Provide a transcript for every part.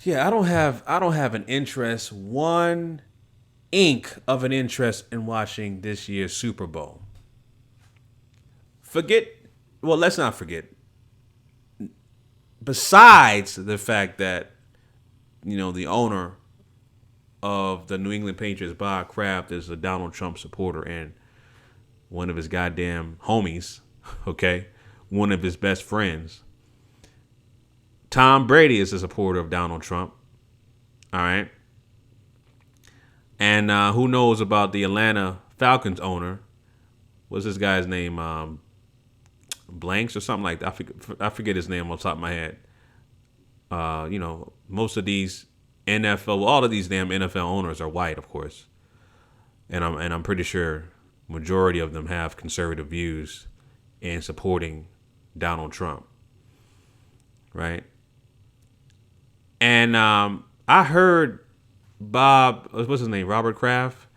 Yeah, I don't have an interest, one ink of an interest in watching this year's Super Bowl. Forget, well, let's not forget. Besides the fact that the owner of the New England Patriots, Bob Kraft, is a Donald Trump supporter and one of his goddamn homies, okay, one of his best friends. Tom Brady is a supporter of Donald Trump. All right. And who knows about the Atlanta Falcons owner? What's this guy's name? Blanks or something like that. I forget his name on top of my head. Most of these NFL, all of these damn NFL owners are white, of course, and I'm pretty sure majority of them have conservative views in supporting Donald Trump, right? And I heard what's his name, Robert Kraft.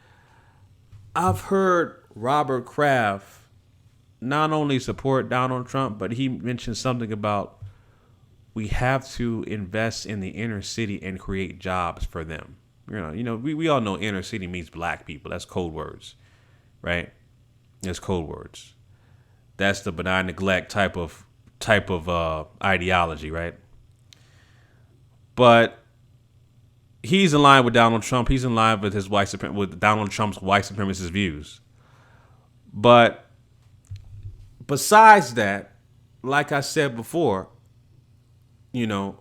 I've heard Robert Kraft not only support Donald Trump, but he mentioned something about we have to invest in the inner city and create jobs for them. We all know inner city means black people. That's code words, right? That's code words. That's the benign neglect type of ideology, right? But he's in line with Donald Trump. He's in line with with Donald Trump's white supremacist views. But besides that, like I said before, I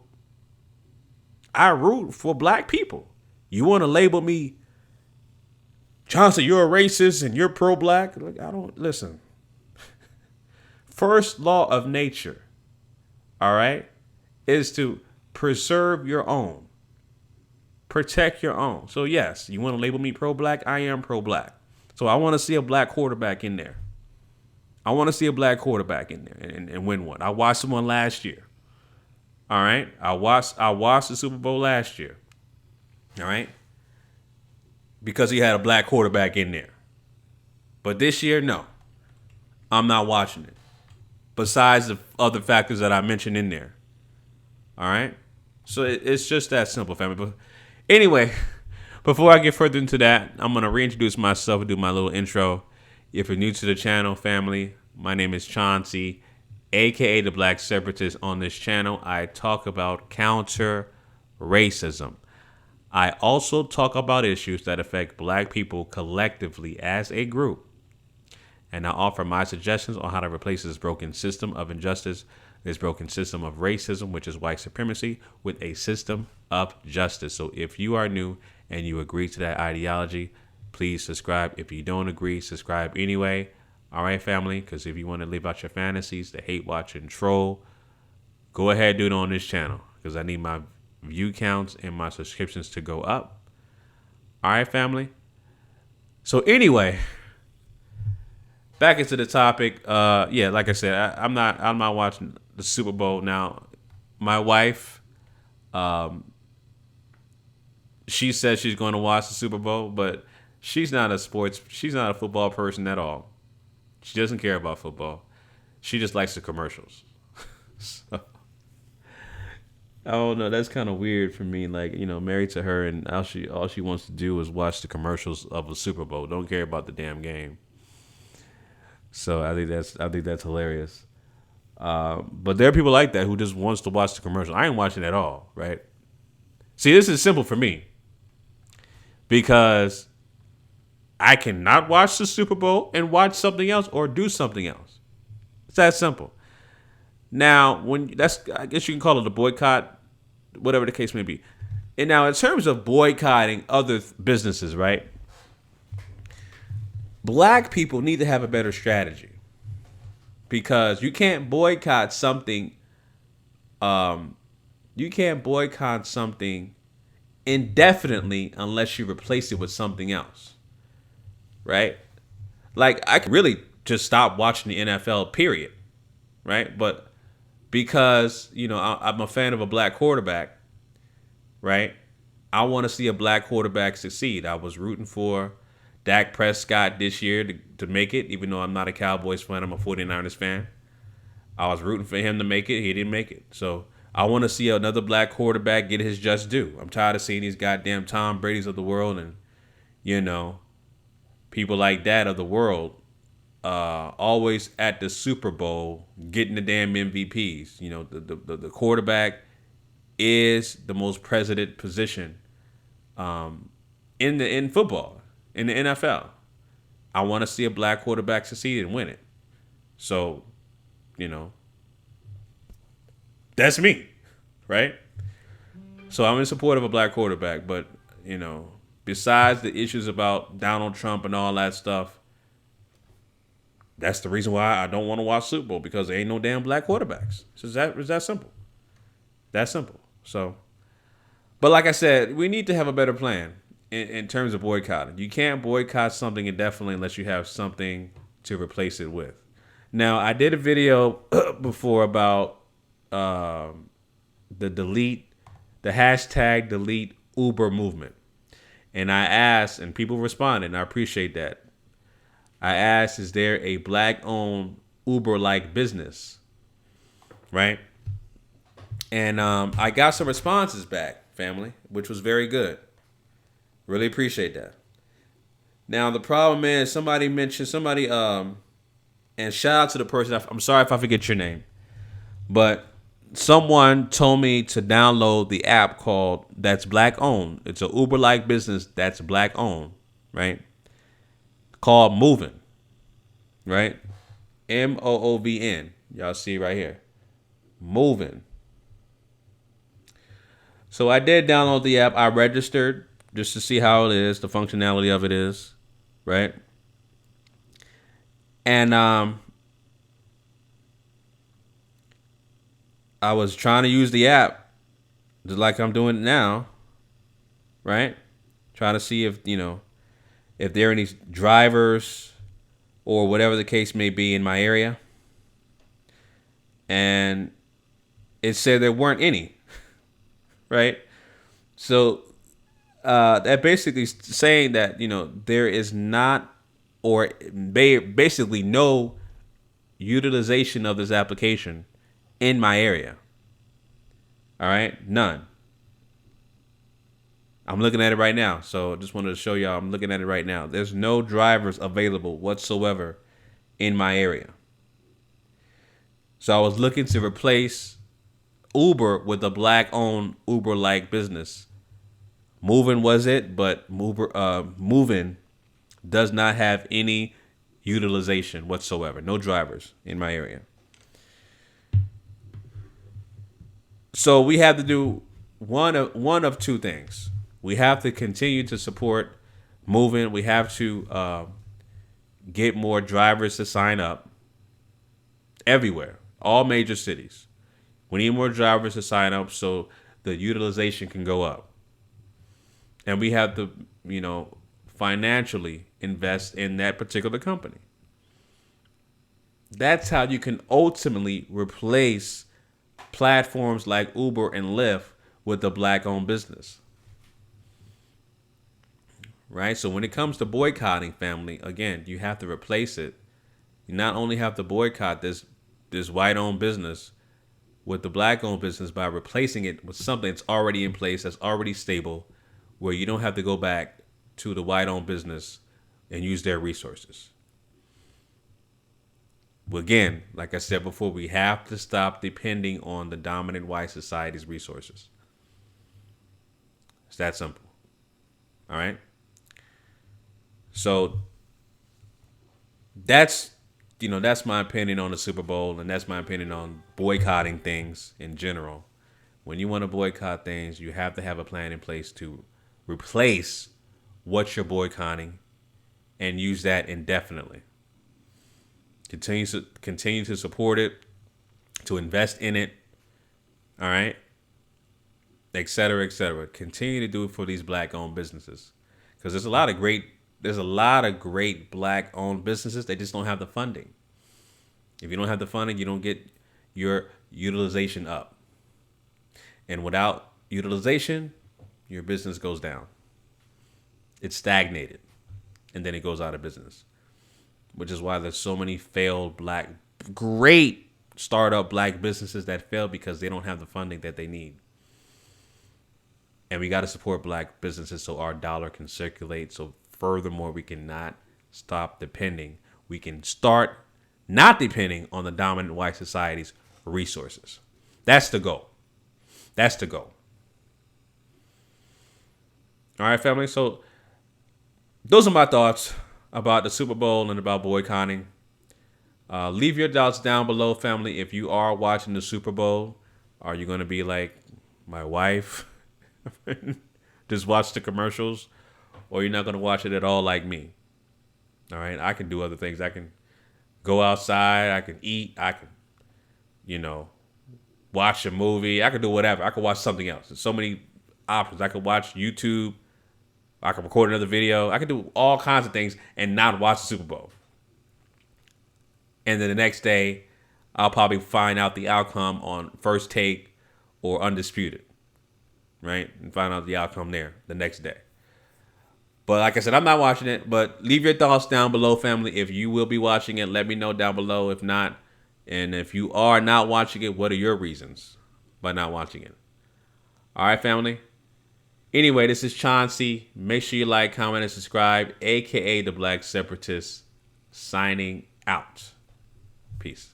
root for black people. You want to label me, Johnson, you're a racist and you're pro-black? Like, I don't listen. First law of nature, all right, is to preserve your own. Protect your own. So yes, you want to label me pro-black? I am pro-black. So I want to see a black quarterback in there. I want to see a black quarterback in there and win one. I watched one last year. All right. I watched the Super Bowl last year. All right. Because he had a black quarterback in there. But this year, no. I'm not watching it. Besides the other factors that I mentioned in there. All right. So it's just that simple, family. But anyway, before I get further into that, I'm going to reintroduce myself and do my little intro. If you're new to the channel, family, my name is Chauncey, aka the Black Separatist. On this channel, I talk about counter racism. I also talk about issues that affect black people collectively as a group. And I offer my suggestions on how to replace this broken system of injustice, this broken system of racism, which is white supremacy, with a system of justice. So if you are new and you agree to that ideology, please subscribe. If you don't agree, subscribe anyway. All right, family? Because if you want to live out your fantasies, the hate, watch, and troll, go ahead and do it on this channel. Because I need my view counts and my subscriptions to go up. All right, family? So anyway, back into the topic. Like I said, I'm not watching the Super Bowl now. My wife, she says she's going to watch the Super Bowl, but she's not a football person at all. She doesn't care about football. She just likes the commercials. So, I don't know. That's kind of weird for me. Like, married to her, and all she wants to do is watch the commercials of the Super Bowl. Don't care about the damn game. So I think that's hilarious. But there are people like that who just wants to watch the commercial. I ain't watching at all, right? See, this is simple for me because I cannot watch the Super Bowl and watch something else or do something else. It's that simple. Now, I guess you can call it a boycott, whatever the case may be. And now, in terms of boycotting other businesses, right? Black people need to have a better strategy because you can't boycott something. You can't boycott something indefinitely unless you replace it with something else, right? Like, I could really just stop watching the NFL, period, right? But because I'm a fan of a black quarterback, right? I want to see a black quarterback succeed. I was rooting for Dak Prescott this year to make it, even though I'm not a Cowboys fan. I'm a 49ers fan. I was rooting for him to make it. He didn't make it. So I want to see another black quarterback get his just due. I'm tired of seeing these goddamn Tom Brady's of the world and, you know, people like that of the world always at the Super Bowl getting the damn MVPs. You know, the quarterback is the most president position in football, in the NFL. I want to see a black quarterback succeed and win it. So, you know, that's me, right? So I'm in support of a black quarterback, but, you know, besides the issues about Donald Trump and all that stuff, that's the reason why I don't want to watch Super Bowl, because there ain't no damn black quarterbacks. It's that simple. That simple. So, but like I said, we need to have a better plan in terms of boycotting. You can't boycott something indefinitely unless you have something to replace it with. Now, I did a video before about the hashtag delete Uber movement. And I asked, and people responded, and I appreciate that. I asked, is there a black-owned Uber-like business? Right? And I got some responses back, family, which was very good. Really appreciate that. Now, the problem is and shout out to the person. I'm sorry if I forget your name, but someone told me to download the app called that's black owned. It's a Uber-like business that's black owned, right? Called Movin', right? MOOVN. Y'all see right here. Movin'. So I did download the app. I registered just to see how it is, the functionality of it is, right? And I was trying to use the app just like I'm doing it now, right? Trying to see if, you know, if there are any drivers or whatever the case may be in my area. And it said there weren't any, right? So that basically saying that, you know, there is not, or basically no utilization of this application in my area. All right, none. I'm looking at it right now, so I just wanted to show y'all. I'm looking at it right now. There's no drivers available whatsoever in my area. So I was looking to replace Uber with a black-owned Uber-like business. Movin' was it, but Movin' does not have any utilization whatsoever. No drivers in my area. So we have to do one of two things. We have to continue to support Movin'. We have to get more drivers to sign up everywhere, all major cities. We need more drivers to sign up so the utilization can go up. And we have to, you know, financially invest in that particular company. That's how you can ultimately replace platforms like Uber and Lyft with a black-owned business. Right? So when it comes to boycotting, family, again, you have to replace it. You not only have to boycott this white-owned business with the black-owned business by replacing it with something that's already in place, that's already stable, where you don't have to go back to the white-owned business and use their resources. Again, like I said before, we have to stop depending on the dominant white society's resources. It's that simple. All right? So that's my opinion on the Super Bowl, and that's my opinion on boycotting things in general. When you want to boycott things, you have to have a plan in place to replace what you're boycotting and use that indefinitely. Continue to support it, to invest in it, all right, et cetera, et cetera. Continue to do it for these black-owned businesses, because there's a lot of great black-owned businesses. They just don't have the funding. If you don't have the funding, you don't get your utilization up, and without utilization, your business goes down. It's stagnated, and then it goes out of business. Which is why there's so many failed great startup black businesses that fail because they don't have the funding that they need. And we got to support black businesses so our dollar can circulate. So furthermore, we cannot stop depending. We can start not depending on the dominant white society's resources. That's the goal. That's the goal. All right, family. So those are my thoughts about the Super Bowl and about boycotting. Leave your thoughts down below, family. If you are watching the Super Bowl, are you going to be like my wife? Just watch the commercials, or you're not going to watch it at all like me? All right. I can do other things. I can go outside. I can eat. I can, watch a movie. I can do whatever. I can watch something else. There's so many options. I could watch YouTube. I can record another video. I can do all kinds of things and not watch the Super Bowl. And then the next day, I'll probably find out the outcome on First Take or Undisputed, right? And find out the outcome there the next day. But like I said, I'm not watching it. But leave your thoughts down below, family. If you will be watching it, let me know down below. If not, and if you are not watching it, what are your reasons by not watching it? All right, family. Anyway, this is Chauncey. Make sure you like, comment, and subscribe, a.k.a. The Black Separatist, signing out. Peace.